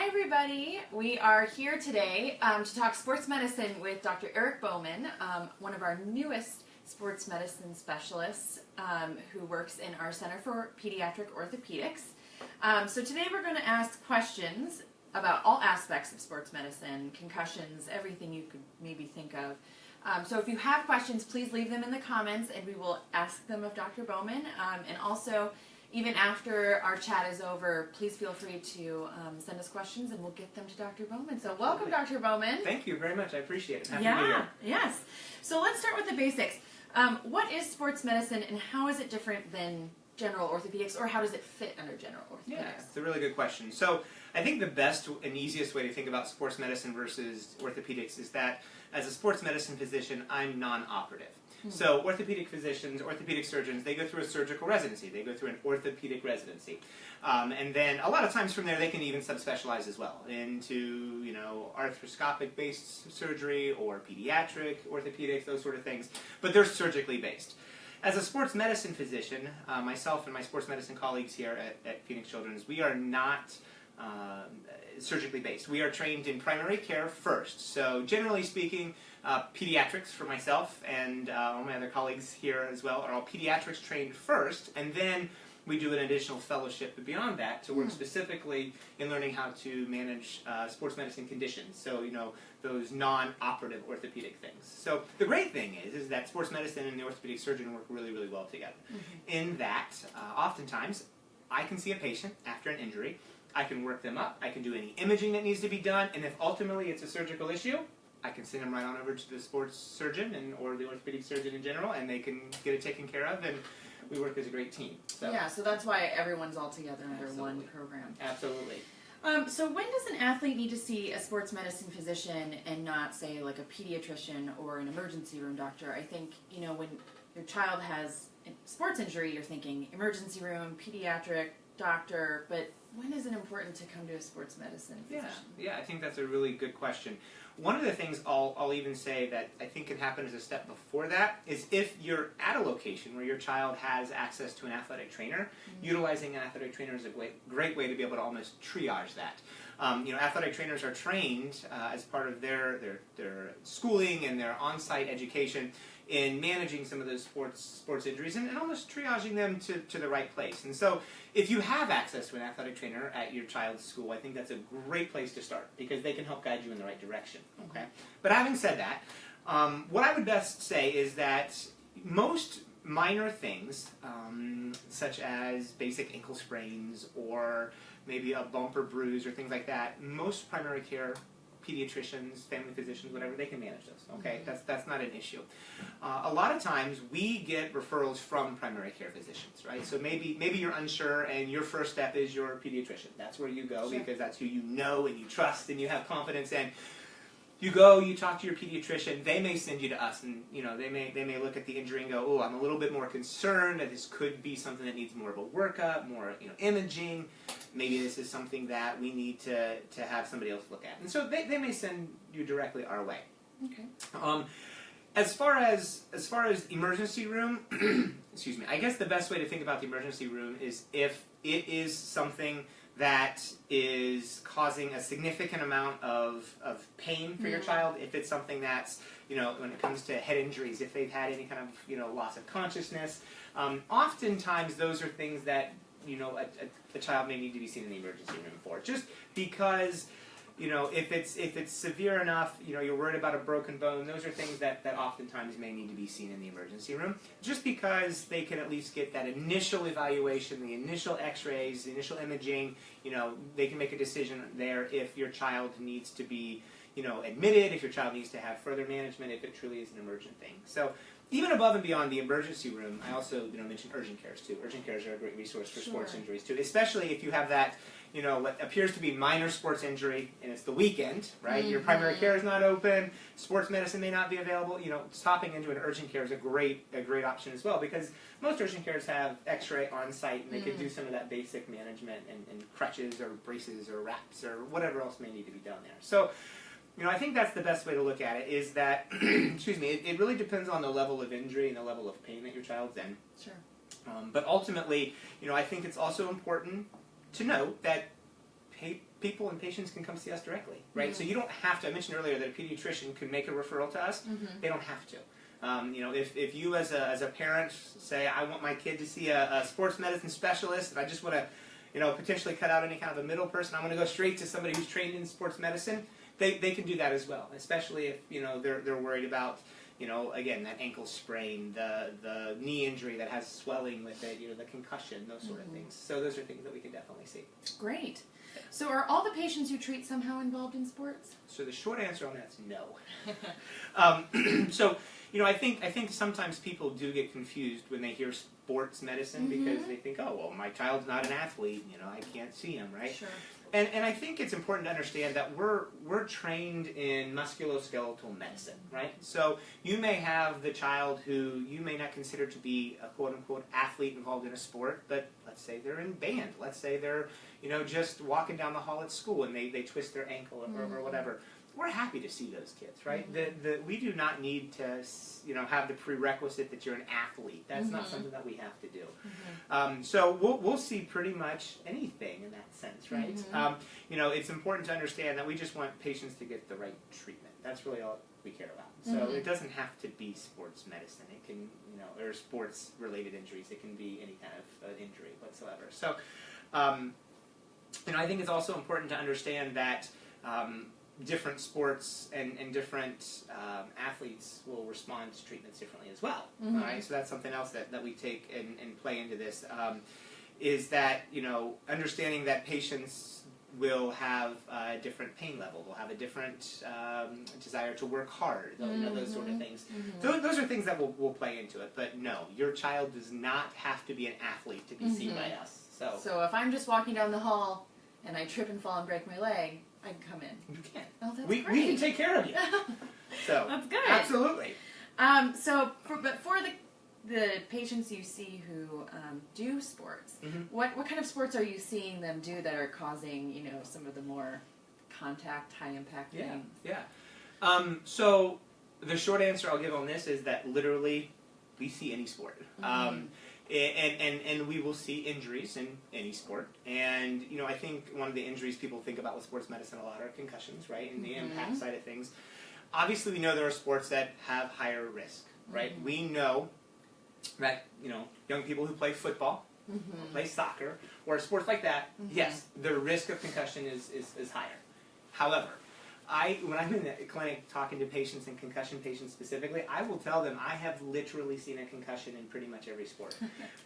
Hi everybody, we are here today to talk sports medicine with Dr. Eric Bowman, one of our newest sports medicine specialists who works in our Center for Pediatric Orthopedics. So today we're going to ask questions about all aspects of sports medicine, concussions, everything you could maybe think of. So if you have questions, please leave them in the comments and we will ask them of Dr. Bowman. And also, even after our chat is over, please feel free to send us questions and we'll get them to Dr. Bowman. So welcome, Dr. Bowman. Thank you very much. I appreciate it. Happy New Year. Yes. So let's start with the basics. What is sports medicine and how is it different than general orthopedics, or how does it fit under general orthopedics? Yeah, it's a really good question. So I think the best and easiest way to think about sports medicine versus orthopedics is that as a sports medicine physician, I'm non-operative. So orthopedic physicians, orthopedic surgeons, they go through a surgical residency. They go through an orthopedic residency. And then a lot of times from there they can even subspecialize as well into, arthroscopic-based surgery or pediatric orthopedics, those sort of things. But they're surgically based. As a sports medicine physician, myself and my sports medicine colleagues here at Phoenix Children's, we are not surgically based. We are trained in primary care first. So generally speaking, pediatrics for myself and all my other colleagues here as well are all pediatrics trained first, and then we do an additional fellowship beyond that to work specifically in learning how to manage sports medicine conditions. So, those non-operative orthopedic things. So the great thing is that sports medicine and the orthopedic surgeon work really, really well together. In that, oftentimes, I can see a patient after an injury. I can work them up. I can do any imaging that needs to be done. And if ultimately it's a surgical issue, I can send them right on over to the sports surgeon or the orthopedic surgeon in general, and they can get it taken care of. And we work as a great team. So. Yeah, so that's why everyone's all together under one program. Absolutely. So when does an athlete need to see a sports medicine physician and not, say, like a pediatrician or an emergency room doctor? I think, when your child has a sports injury, you're thinking emergency room, pediatric doctor, but when is it important to come to a sports medicine physician? Yeah, I think that's a really good question. One of the things I'll even say that I think can happen as a step before that is if you're at a location where your child has access to an athletic trainer, utilizing an athletic trainer is a great way to be able to almost triage that. Athletic trainers are trained as part of their schooling and their on-site education in managing some of those sports injuries and almost triaging them to the right place. And so if you have access to an athletic trainer at your child's school, I think that's a great place to start because they can help guide you in the right direction. Okay. But having said that, what I would best say is that most minor things, such as basic ankle sprains or maybe a bump or bruise or things like that, most primary care pediatricians, family physicians, whatever, they can manage those. Okay, that's not an issue. A lot of times we get referrals from primary care physicians, right? So maybe you're unsure and your first step is your pediatrician. That's where you go because that's who you know and you trust and you have confidence in. You go, you talk to your pediatrician, they may send you to us, and they may look at the injury and go, oh, I'm a little bit more concerned that this could be something that needs more of a workup, more imaging. Maybe this is something that we need to have somebody else look at. And so they may send you directly our way. Okay. As far as emergency room, excuse me, I guess the best way to think about the emergency room is if it is something that is causing a significant amount of pain for your child, if it's something that's, when it comes to head injuries, if they've had any kind of, loss of consciousness, oftentimes those are things that, a child may need to be seen in the emergency room for. Just because, if it's severe enough, you're worried about a broken bone, those are things that oftentimes may need to be seen in the emergency room, just because they can at least get that initial evaluation, the initial x-rays, the initial imaging, they can make a decision there if your child needs to be, admitted, if your child needs to have further management, if it truly is an emergent thing. So even above and beyond the emergency room, I also, mentioned urgent cares too. Urgent cares are a great resource for sports injuries too, especially if you have that, what appears to be minor sports injury and it's the weekend, right? Your primary care is not open, sports medicine may not be available. Stopping into an urgent care is a great option as well because most urgent cares have x-ray on site and they can do some of that basic management and crutches or braces or wraps or whatever else may need to be done there. So, I think that's the best way to look at it is that, excuse me, it really depends on the level of injury and the level of pain that your child's in. Sure. But ultimately, I think it's also important to note that people and patients can come see us directly, right? So you don't have to. I mentioned earlier that a pediatrician could make a referral to us. They don't have to. If you as a parent say, I want my kid to see a sports medicine specialist, and I just want to, potentially cut out any kind of a middle person, I want to go straight to somebody who's trained in sports medicine, they can do that as well, especially if, they're worried about, again, that ankle sprain, the knee injury that has swelling with it, the concussion, those sort of things. So those are things that we can definitely see. Great. So are all the patients you treat somehow involved in sports? So the short answer on that is no. So, I think sometimes people do get confused when they hear sports medicine because they think, oh, well, my child's not an athlete, I can't see him, right? Sure. And I think it's important to understand that we're trained in musculoskeletal medicine, right? So you may have the child who you may not consider to be a quote-unquote athlete involved in a sport, but let's say they're in band. Let's say they're, just walking down the hall at school and they twist their ankle or whatever. We're happy to see those kids, right? We do not need to, have the prerequisite that you're an athlete. That's not something that we have to do. So we'll see pretty much anything in that sense, right? It's important to understand that we just want patients to get the right treatment. That's really all we care about. So it doesn't have to be sports medicine. It can, or sports-related injuries. It can be any kind of injury whatsoever. So, I think it's also important to understand that different sports and different athletes will respond to treatments differently as well. Right? So that's something else that we take and play into this, is that, understanding that patients will have a different pain level, will have a different desire to work hard, those sort of things. Those are things that will play into it. But no, your child does not have to be an athlete to be seen by us. So if I'm just walking down the hall and I trip and fall and break my leg, I can come in. You can. Oh, that's we great. can take care of you. So that's good. Absolutely. For the patients you see who do sports, what kind of sports are you seeing them do that are causing some of the more contact, high impact things? So the short answer I'll give on this is that literally we see any sport. And we will see injuries in any sport. And, I think one of the injuries people think about with sports medicine a lot are concussions, right? And the impact side of things. Obviously, we know there are sports that have higher risk, right? We know that, young people who play football, or play soccer, or sports like that, yes, the risk of concussion is higher. However, when I'm in the clinic talking to patients and concussion patients specifically, I will tell them I have literally seen a concussion in pretty much every sport.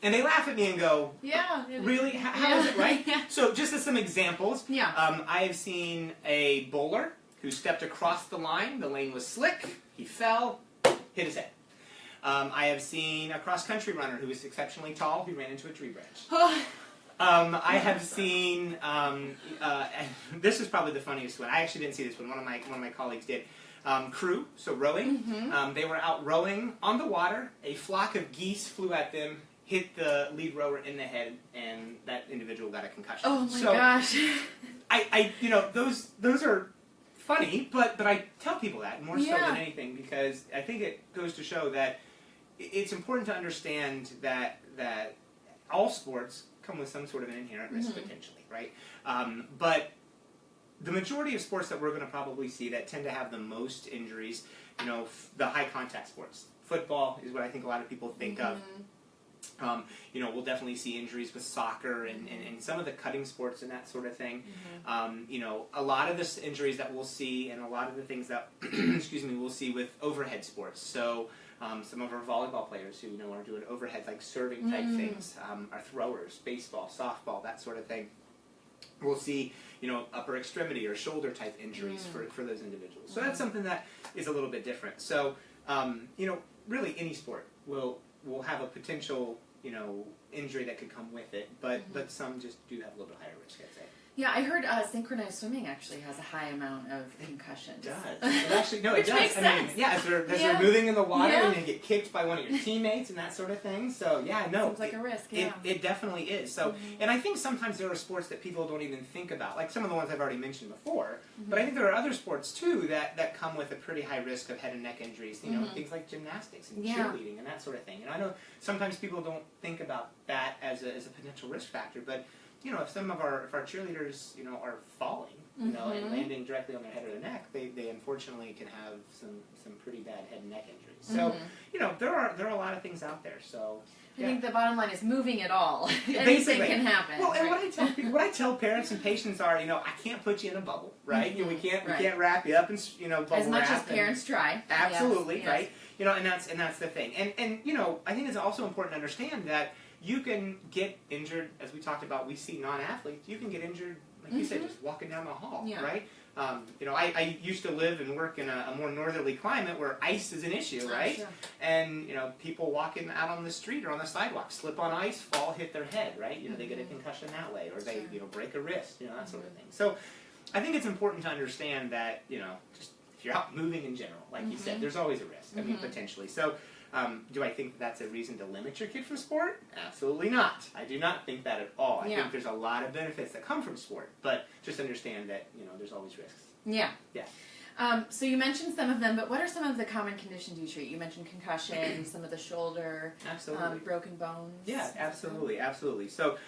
And they laugh at me and go, yeah, really? How is it, right? So just as some examples, yeah. I have seen a bowler who stepped across the lane was slick, he fell, hit his head. I have seen a cross-country runner who was exceptionally tall, who ran into a tree branch. I have seen, this is probably the funniest one. I actually didn't see this one. One of my colleagues did. Crew, so rowing. They were out rowing on the water. A flock of geese flew at them, hit the lead rower in the head, and that individual got a concussion. Oh my gosh! Those are funny, but I tell people that more so than anything because I think it goes to show that it's important to understand that all sports come with some sort of an inherent risk potentially, right? But the majority of sports that we're going to probably see that tend to have the most injuries, the high contact sports. Football is what I think a lot of people think of. We'll definitely see injuries with soccer and some of the cutting sports and that sort of thing. A lot of the injuries that we'll see and a lot of the things that, we'll see with overhead sports. So some of our volleyball players who are doing overhead like serving type things, our throwers, baseball, softball, that sort of thing. We'll see, upper extremity or shoulder type injuries for those individuals. So that's something that is a little bit different. So, really any sport will have a potential, injury that could come with it, but some just do have a little bit higher risk, I'd say. Yeah, I heard synchronized swimming actually has a high amount of concussions. It does. It actually, no, it does. Makes sense. As they're moving in the water and you get kicked by one of your teammates and that sort of thing. So, Seems like a risk, It definitely is. So, and I think sometimes there are sports that people don't even think about, like some of the ones I've already mentioned before, but I think there are other sports too that come with a pretty high risk of head and neck injuries, things like gymnastics and cheerleading and that sort of thing. And I know sometimes people don't think about that as a potential risk factor, but if some of if our cheerleaders, are falling, and landing directly on their head or their neck, they unfortunately can have some pretty bad head and neck injuries. So, there are a lot of things out there. So I think the bottom line is moving at all. Anything Basically. can happen. Well, and what I tell parents and patients are, I can't put you in a bubble, right? We can't wrap you up and bubble as much wrap as parents try. Absolutely, yes. right? And that's the thing. And I think it's also important to understand that you can get injured, as we talked about. We see non-athletes. You can get injured, like you said, just walking down the hall, right? I used to live and work in a more northerly climate where ice is an issue, right? Sure. And, people walking out on the street or on the sidewalk slip on ice, fall, hit their head, right? They get a concussion that way, or they, break a wrist, that sort of thing. So I think it's important to understand that, just if you're out moving in general, like you said, there's always a risk, potentially. So do I think that's a reason to limit your kid from sport? Absolutely not. I do not think that at all. I think there's a lot of benefits that come from sport, but just understand that, there's always risks. Yeah. Yeah. So you mentioned some of them, but what are some of the common conditions you treat? You mentioned concussion, some of the shoulder, broken bones. Yeah, absolutely. So,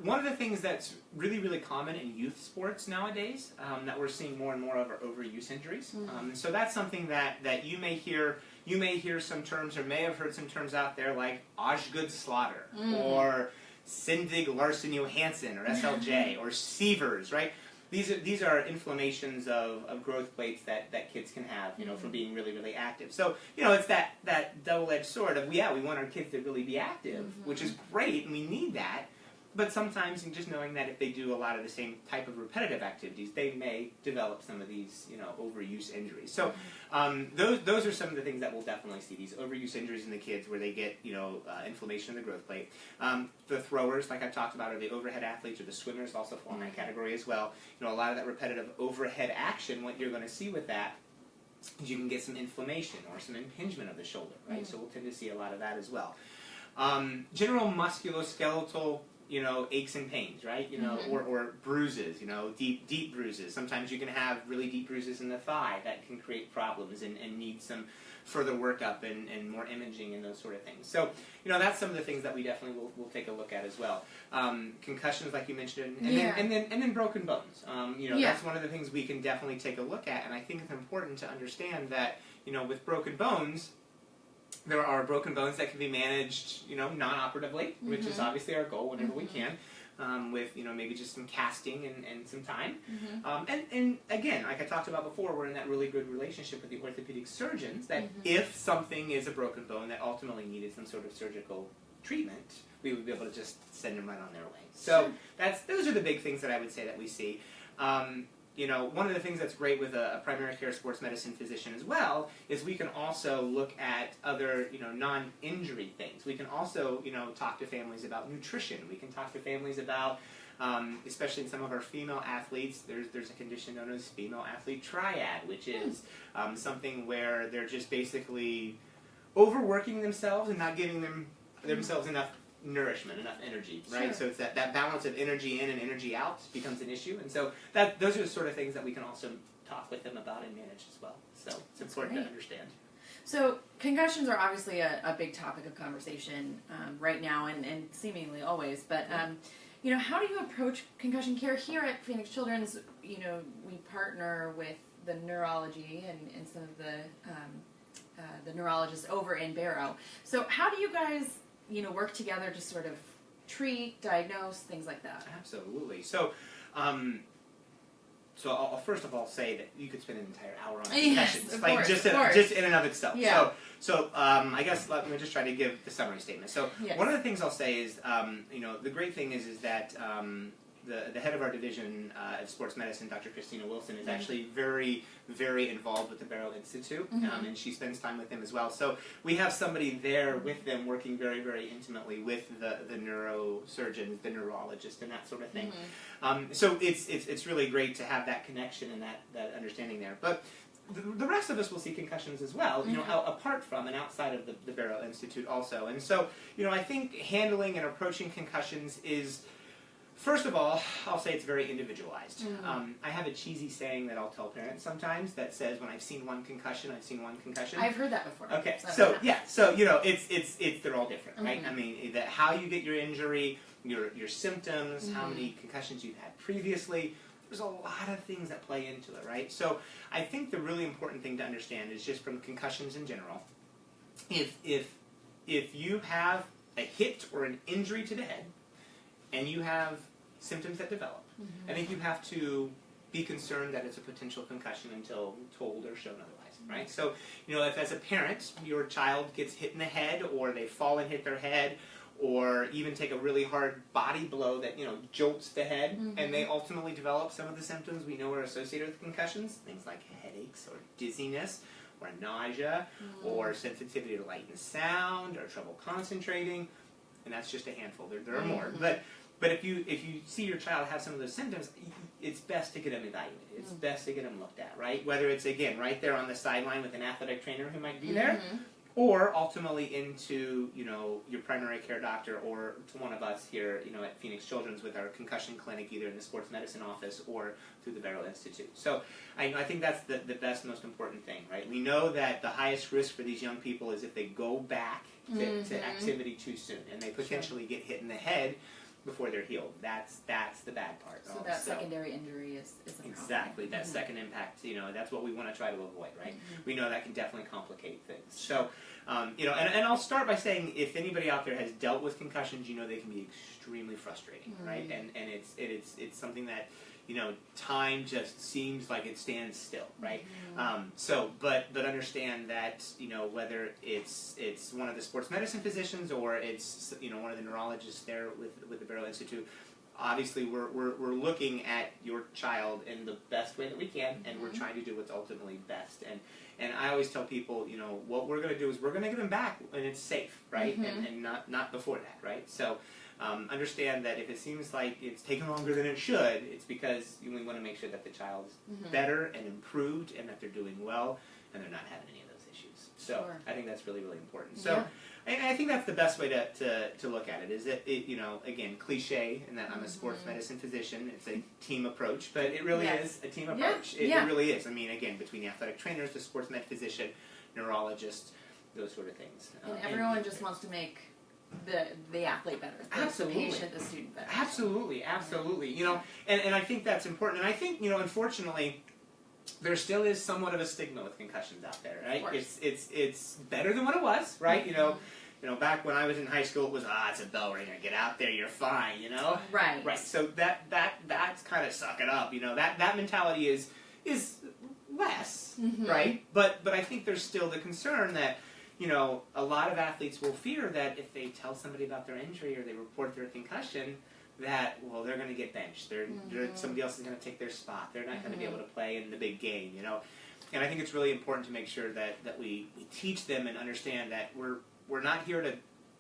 one of the things that's really, really common in youth sports nowadays that we're seeing more and more of are overuse injuries. So that's something that you may hear. You may hear some terms, or may have heard some terms out there like Osgood Slaughter, or Syndig Larson Johansson, or SLJ, or Sievers, right? These are inflammations of growth plates that kids can have, from being really, really active. So, it's that double-edged sword of, we want our kids to really be active, which is great, and we need that. But sometimes, just knowing that if they do a lot of the same type of repetitive activities, they may develop some of these, overuse injuries. So, those are some of the things that we'll definitely see, these overuse injuries in the kids where they get, inflammation of the growth plate. The throwers, like I talked about, or the overhead athletes, or the swimmers also fall in that category as well. A lot of that repetitive overhead action, what you're going to see with that is you can get some inflammation or some impingement of the shoulder, right? So we'll tend to see a lot of that as well. General musculoskeletal aches and pains, right? Or bruises, deep bruises. Sometimes you can have really deep bruises in the thigh that can create problems and need some further workup and more imaging and those sort of things. So, that's some of the things that we definitely will take a look at as well. Concussions, like you mentioned, and then broken bones. That's one of the things we can definitely take a look at, and I think it's important to understand that, with broken bones, there are broken bones that can be managed, non-operatively, which is obviously our goal whenever we can, with, maybe just some casting and some time. And again, like I talked about before, we're in that really good relationship with the orthopedic surgeons that if something is a broken bone that ultimately needed some sort of surgical treatment, we would be able to just send them right on their way. So those are the big things that I would say that we see. One of the things that's great with a primary care sports medicine physician as well is we can also look at other, non-injury things. We can also, talk to families about nutrition. We can talk to families about, especially in some of our female athletes, there's a condition known as female athlete triad, which is something where they're just basically overworking themselves and not giving themselves enough nourishment, enough energy, right? So it's that balance of energy in and energy out becomes an issue, and so those are the sort of things that we can also talk with them about and manage as well. So it's important to understand. So concussions are obviously a big topic of conversation right now and seemingly always, but how do you approach concussion care here at Phoenix Children's? We partner with the neurology and some of the neurologists over in Barrow. So how do you guys work together to sort of treat, diagnose, things like that? Absolutely. So, I'll first of all say that you could spend an entire hour on concussions, just in and of itself. Yeah. So I guess let me just try to give the summary statement. So one of the things I'll say is, the great thing is that the head of our division of sports medicine, Dr. Christina Wilson, is actually very, very involved with the Barrow Institute, and she spends time with them as well. So we have somebody there with them working very, very intimately with the neurosurgeons, the neurologists, and that sort of thing. So it's really great to have that connection and that understanding there. But the rest of us will see concussions as well, apart from and outside of the Barrow Institute also. And so, I think handling and approaching concussions is, first of all, I'll say it's very individualized. I have a cheesy saying that I'll tell parents sometimes that says, when I've seen one concussion, I've seen one concussion. I've heard that before. Okay, so they're all different, right? I mean, how you get your injury, your symptoms, how many concussions you've had previously. There's a lot of things that play into it, right? So I think the really important thing to understand is just from concussions in general, if you have a hit or an injury to the head and you have symptoms that develop, I think you have to be concerned that it's a potential concussion until told or shown otherwise, right? So, if as a parent your child gets hit in the head, or they fall and hit their head, or even take a really hard body blow that jolts the head, and they ultimately develop some of the symptoms we know are associated with concussions, things like headaches or dizziness or nausea or sensitivity to light and sound or trouble concentrating, and that's just a handful. There are more, but if you see your child have some of those symptoms, it's best to get them evaluated. It's best to get them looked at, right? Whether it's, again, right there on the sideline with an athletic trainer who might be there, or ultimately into your primary care doctor, or to one of us here at Phoenix Children's with our concussion clinic, either in the sports medicine office or through the Barrow Institute. So I think that's the best, most important thing, right? We know that the highest risk for these young people is if they go back to activity too soon, and they potentially get hit in the head before they're healed. That's the bad part. So that secondary injury is a problem. Exactly, that second impact, that's what we want to try to avoid, right? We know that can definitely complicate things. So, and I'll start by saying, if anybody out there has dealt with concussions, they can be extremely frustrating, right? And it's something that, time just seems like it stands still, right? But understand that, whether it's one of the sports medicine physicians or it's, one of the neurologists there with the Barrow Institute, obviously we're looking at your child in the best way that we can, and we're trying to do what's ultimately best. And I always tell people, what we're going to do is we're going to get them back when it's safe, right? And not before that, right? So understand that if it seems like it's taking longer than it should, it's because we want to make sure that the child's better and improved, and that they're doing well, and they're not having any of those issues. So I think that's really, really important. So I think that's the best way to look at it. Is that again, cliche, in that I'm a sports medicine physician. It's a team approach, but it really is a team approach. It really is. I mean, again, between the athletic trainers, the sports med physician, neurologist, those sort of things. And everyone just wants to make the athlete better. Absolutely. The patient, the student better. Absolutely. And I think that's important. And I think, unfortunately, there still is somewhat of a stigma with concussions out there, right? It's better than what it was, right? Back when I was in high school, it was it's a bell ringer. Get out there, you're fine. Right. So that's kind of suck it up. That mentality is less, right? But I think there's still the concern that a lot of athletes will fear that if they tell somebody about their injury or they report their concussion, that, they're going to get benched. Somebody else is going to take their spot. They're not going to be able to play in the big game, And I think it's really important to make sure that we teach them and understand that we're not here to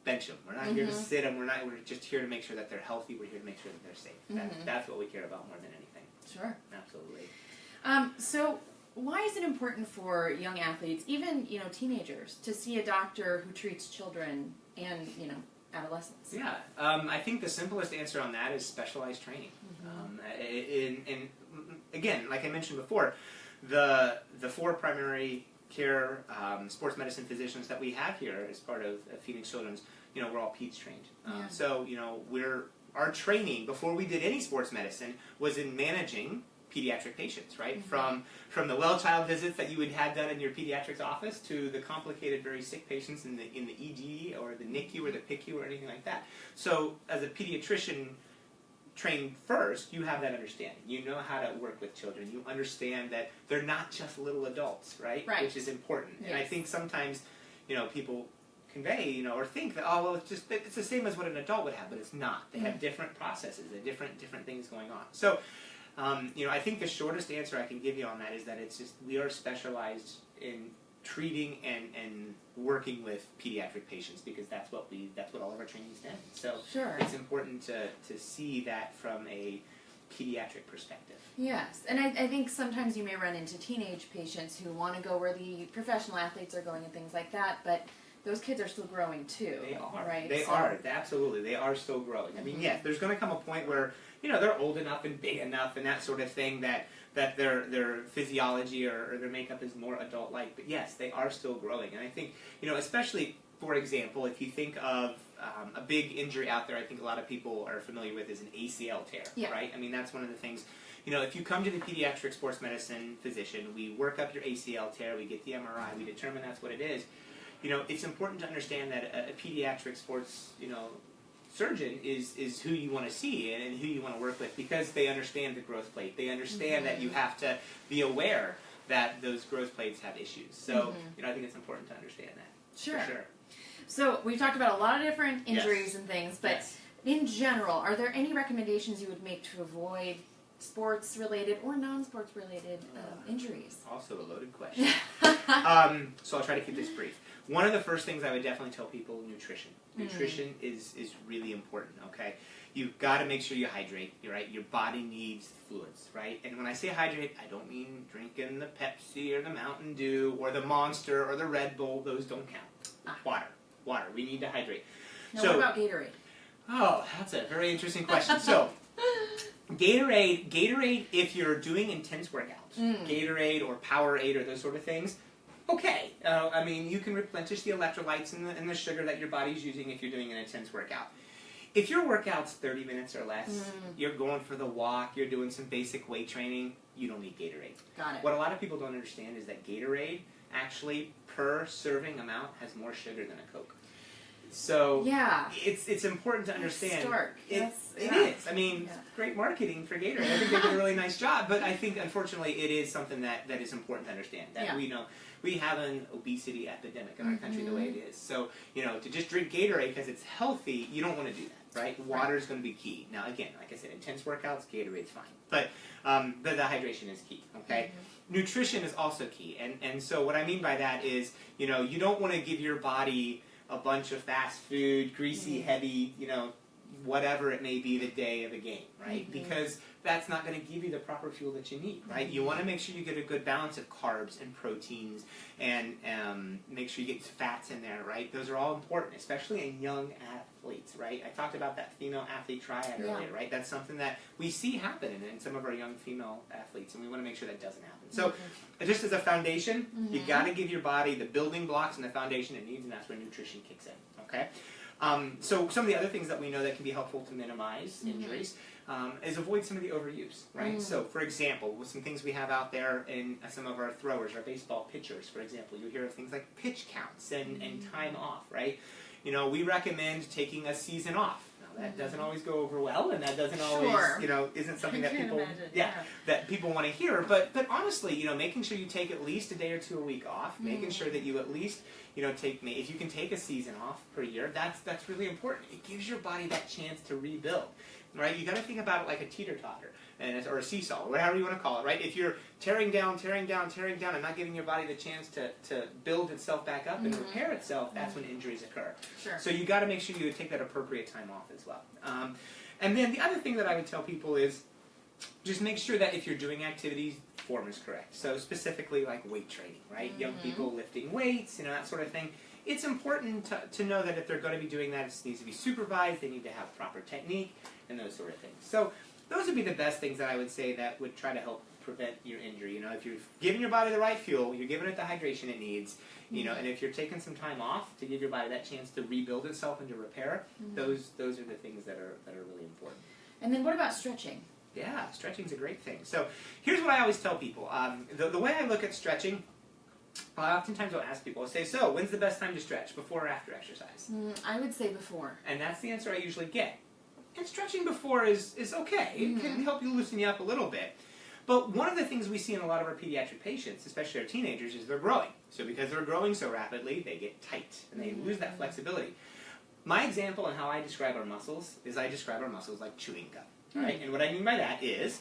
bench them. We're not here to sit them. We're just here to make sure that they're healthy. We're here to make sure that they're safe. That's what we care about more than anything. Sure. Absolutely. So why is it important for young athletes, even teenagers, to see a doctor who treats children and adolescents? Yeah, I think the simplest answer on that is specialized training. And again, like I mentioned before, the 4 primary care sports medicine physicians that we have here as part of Phoenix Children's, we're all PEDS trained. So our training before we did any sports medicine was in managing pediatric patients, right? From the well-child visits that you would have done in your pediatrics office to the complicated, very sick patients in the ED or the NICU or the PICU or anything like that. So as a pediatrician trained first, you have that understanding. You know how to work with children. You understand that they're not just little adults, right? Which is important. And I think sometimes, people convey, or think that, it's the same as what an adult would have, but it's not. They have different processes, different things going on. So I think the shortest answer I can give you on that is that it's just we are specialized in treating and working with pediatric patients because that's what all of our training's done. So it's important to see that from a pediatric perspective. Yes, and I think sometimes you may run into teenage patients who want to go where the professional athletes are going and things like that, but those kids are still growing too. They are. Right? They are. Absolutely. They are still growing. I mean, yes, there's going to come a point where, they're old enough and big enough and that sort of thing that their physiology or their makeup is more adult-like. But yes, they are still growing. And I think, especially, for example, if you think of a big injury out there I think a lot of people are familiar with is an ACL tear, Yeah. right? I mean, that's one of the things, if you come to the pediatric sports medicine physician, we work up your ACL tear, we get the MRI, we determine that's what it is. It's important to understand that a pediatric sports, surgeon is who you want to see and who you want to work with because they understand the growth plate. They understand that you have to be aware that those growth plates have issues. So, I think it's important to understand that. Sure. For sure. So we've talked about a lot of different injuries Yes. and things, but Yes. in general, are there any recommendations you would make to avoid sports-related or non-sports-related injuries? Also a loaded question. So I'll try to keep this brief. One of the first things I would definitely tell people, nutrition. Nutrition is really important, okay? You've got to make sure you hydrate, right? Your body needs fluids, right? And when I say hydrate, I don't mean drinking the Pepsi or the Mountain Dew or the Monster or the Red Bull. Those don't count. Water. We need to hydrate. Now, what about Gatorade? Oh, that's a very interesting question. So, Gatorade, if you're doing intense workouts, Gatorade or Powerade or those sort of things, okay. I mean, you can replenish the electrolytes and the sugar that your body's using if you're doing an intense workout. If your workout's 30 minutes or less, you're going for the walk, you're doing some basic weight training, you don't need Gatorade. Got it. What a lot of people don't understand is that Gatorade actually, per serving amount, has more sugar than a Coke. So it's important to understand. Stark. It is. I mean, great marketing for Gatorade. I think they did a really nice job, but I think unfortunately it is something that is important to understand. That we have an obesity epidemic in our country the way it is. So, to just drink Gatorade because it's healthy, you don't want to do that, right? Water is going to be key. Now, again, like I said, intense workouts, Gatorade's fine. But the hydration is key, okay? Nutrition is also key. And so what I mean by that is, you don't want to give your body a bunch of fast food, greasy, heavy, whatever it may be the day of a game, right? Because that's not going to give you the proper fuel that you need, right? You want to make sure you get a good balance of carbs and proteins and make sure you get fats in there, right? Those are all important, especially in young athletes, right? I talked about that female athlete triad earlier, right? That's something that we see happen in some of our young female athletes, and we want to make sure that doesn't happen. So just as a foundation, you got to give your body the building blocks and the foundation it needs, and that's where nutrition kicks in, okay? So some of the other things that we know that can be helpful to minimize injuries is avoid some of the overuse, right? So, for example, with some things we have out there in some of our throwers, our baseball pitchers, for example, you hear of things like pitch counts and time off, right? We recommend taking a season off. Now, that doesn't always go over well, and that doesn't always, isn't something that people, that people want to hear. But honestly, making sure you take at least a day or two a week off, making sure that you at least, if you can take a season off per year, that's really important. It gives your body that chance to rebuild, right? You got to think about it like a teeter-totter, or a seesaw, or whatever you want to call it, right? If you're tearing down, and not giving your body the chance to build itself back up and repair itself, that's when injuries occur. Sure. So you got to make sure you take that appropriate time off as well. And then the other thing that I would tell people is just make sure that if you're doing activities, form is correct. So specifically like weight training, right? Young people lifting weights, that sort of thing. It's important to know that if they're going to be doing that, it needs to be supervised, they need to have proper technique, and those sort of things. So those would be the best things that I would say that would try to help prevent your injury. If you're giving your body the right fuel, you're giving it the hydration it needs, and if you're taking some time off to give your body that chance to rebuild itself and to repair, those are the things that are really important. And then what about stretching? Yeah, stretching's a great thing. So here's what I always tell people. The way I look at stretching, oftentimes I'll ask people, I'll say, so when's the best time to stretch, before or after exercise? I would say before. And that's the answer I usually get. And stretching before is okay. It can help you loosen you up a little bit. But one of the things we see in a lot of our pediatric patients, especially our teenagers, is they're growing. So because they're growing so rapidly, they get tight and they lose that flexibility. My example on how I describe our muscles is I describe our muscles like chewing gum. Right? And what I mean by that is,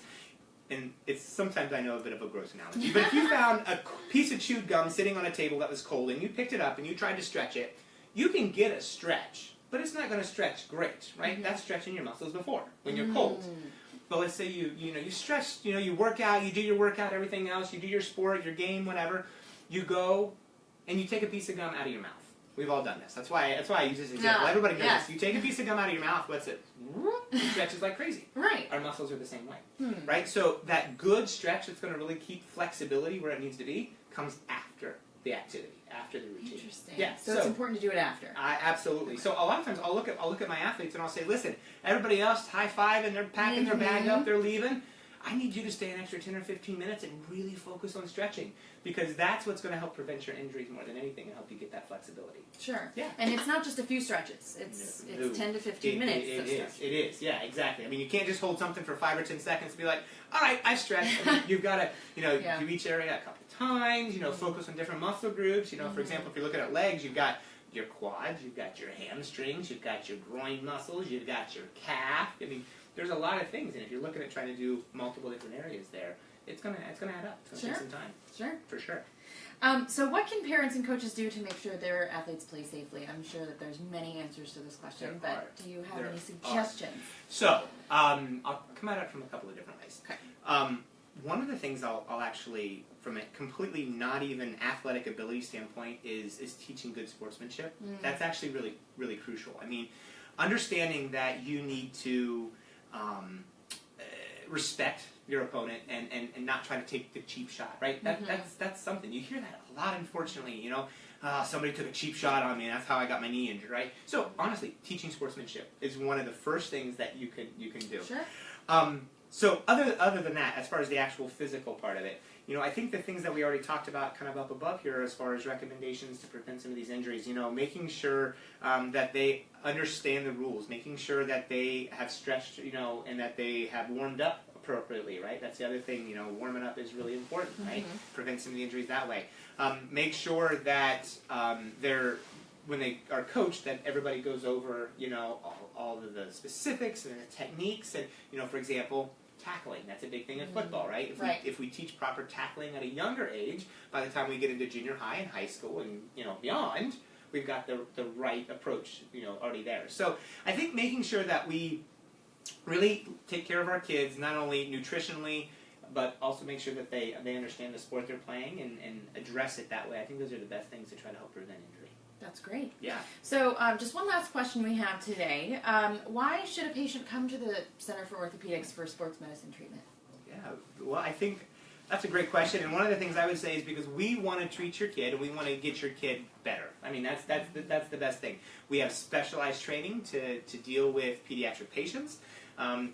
and it's sometimes I know a bit of a gross analogy, but if you found a piece of chewed gum sitting on a table that was cold and you picked it up and you tried to stretch it, you can get a stretch, but it's not going to stretch great, right? That's stretching your muscles before, when you're cold. But let's say you stretch, you work out, you do your workout, everything else, you do your sport, your game, whatever, you go and you take a piece of gum out of your mouth. We've all done this. That's why I use this example. Everybody knows this. You take a piece of gum out of your mouth, what's it? It stretches like crazy. Right. Our muscles are the same way. Right? So that good stretch that's going to really keep flexibility where it needs to be comes after the activity, after the routine. Interesting. Yeah. So it's important to do it after. Absolutely. So a lot of times I'll look at my athletes and I'll say, listen, everybody else high five and they're packing their bag up, they're leaving. I need you to stay an extra 10 or 15 minutes and really focus on stretching, because that's what's going to help prevent your injuries more than anything and help you get that flexibility. Sure. Yeah. And it's not just a few stretches. It's 10 to 15 minutes. It is. Yeah, exactly. I mean, you can't just hold something for 5 or 10 seconds and be like, all right, I stretched. I mean, you've got to, do each area a couple times, focus on different muscle groups. For example, if you're looking at legs, you've got your quads, you've got your hamstrings, you've got your groin muscles, you've got your calf. I mean, there's a lot of things, and if you're looking at trying to do multiple different areas there, it's gonna add up. It's gonna take some time. Sure. For sure. So what can parents and coaches do to make sure their athletes play safely? I'm sure that there's many answers to this question, but do you have any suggestions? So, I'll come at it from a couple of different ways. Okay. One of the things I'll actually, from a completely not even athletic ability standpoint, is teaching good sportsmanship. That's actually really, really crucial. I mean, understanding that you need to respect your opponent and not try to take the cheap shot, right? That's something. You hear that a lot, unfortunately, somebody took a cheap shot on me and that's how I got my knee injured, right? So honestly, teaching sportsmanship is one of the first things that you can do. Sure. So other than that, as far as the actual physical part of it, I think the things that we already talked about kind of up above here as far as recommendations to prevent some of these injuries, making sure that they understand the rules, making sure that they have stretched, and that they have warmed up appropriately, right? That's the other thing, warming up is really important, right? Prevent some of the injuries that way. Make sure that when they are coached, that everybody goes over, all of the specifics and the techniques, and, for example, tackling. That's a big thing in football, right? If we teach proper tackling at a younger age, by the time we get into junior high and high school and beyond, we've got the right approach already there. So I think making sure that we really take care of our kids, not only nutritionally, but also make sure that they understand the sport they're playing and address it that way. I think those are the best things to try to help prevent injury. That's great. Yeah. So just one last question we have today. Why should a patient come to the Center for Orthopedics for sports medicine treatment? Yeah, well, I think that's a great question. And one of the things I would say is because we want to treat your kid and we want to get your kid better. I mean, that's the best thing. We have specialized training to deal with pediatric patients.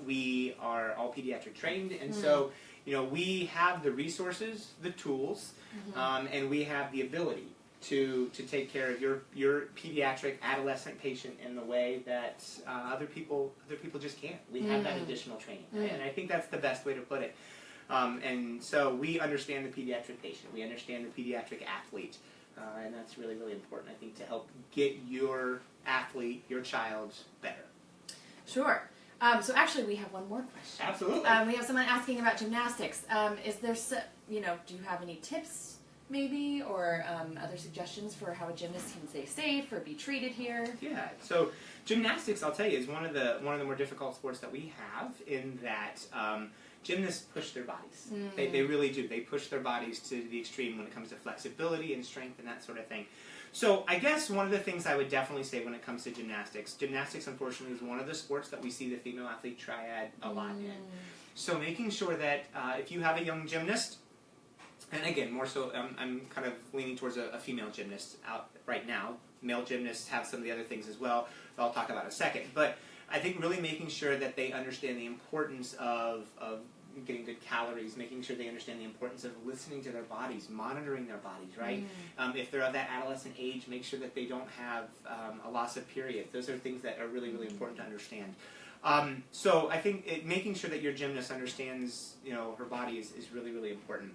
We are all pediatric trained, and so we have the resources, the tools, and we have the ability to take care of your pediatric adolescent patient in the way that other people just can't. We have that additional training, and I think that's the best way to put it. And so we understand the pediatric patient, we understand the pediatric athlete, and that's really, really important, I think, to help get your athlete, your child, better. Sure. So actually, we have one more question. Absolutely. We have someone asking about gymnastics. Is there, do you have any tips, maybe, or other suggestions for how a gymnast can stay safe or be treated here? Yeah. So gymnastics, I'll tell you, is one of the more difficult sports that we have in that gymnasts push their bodies. They really do. They push their bodies to the extreme when it comes to flexibility and strength and that sort of thing. So I guess one of the things I would definitely say when it comes to gymnastics, unfortunately is one of the sports that we see the female athlete triad a lot in. So making sure that if you have a young gymnast, and again, more so, I'm kind of leaning towards a female gymnast out right now. Male gymnasts have some of the other things as well that I'll talk about in a second. But I think really making sure that they understand the importance of getting good calories, making sure they understand the importance of listening to their bodies, monitoring their bodies, right? If they're of that adolescent age, make sure that they don't have a loss of periods. Those are things that are really, really important to understand. So I think making sure that your gymnast understands, her body is really, really important.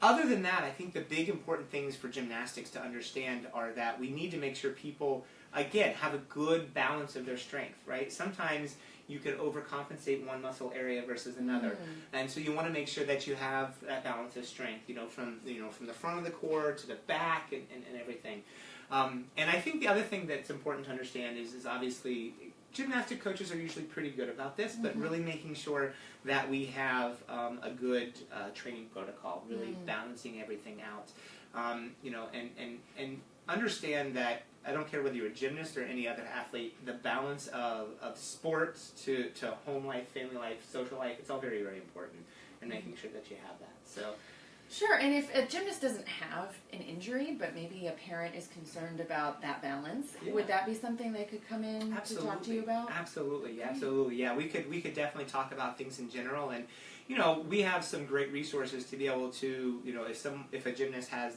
Other than that, I think the big important things for gymnastics to understand are that we need to make sure people, again, have a good balance of their strength, right? Sometimes you can overcompensate one muscle area versus another, and so you want to make sure that you have that balance of strength, from the front of the core to the back and everything. And I think the other thing that's important to understand is obviously gymnastic coaches are usually pretty good about this, but really making sure that we have a good training protocol, really balancing everything out, and understand that I don't care whether you're a gymnast or any other athlete, the balance of sports to home life, family life, social life, it's all very, very important, and making sure that you have that. So Sure, and if a gymnast doesn't have an injury, but maybe a parent is concerned about that balance, would that be something they could come in to talk to you about? Absolutely, absolutely. Yeah, we could definitely talk about things in general, and we have some great resources to be able to, if a gymnast has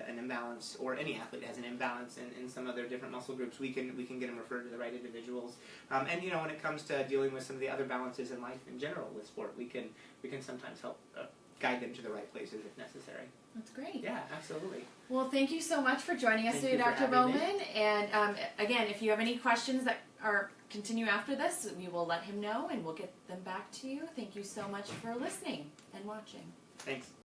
an imbalance, or any athlete has an imbalance in some of their different muscle groups, we can get them referred to the right individuals. And when it comes to dealing with some of the other balances in life in general with sport, we can sometimes help guide them to the right places if necessary. That's great. Yeah, absolutely. Well, thank you so much for joining us today, Thank you Dr. for having Bowman. And again, if you have any questions that continue after this, we will let him know and we'll get them back to you. Thank you so much for listening and watching. Thanks.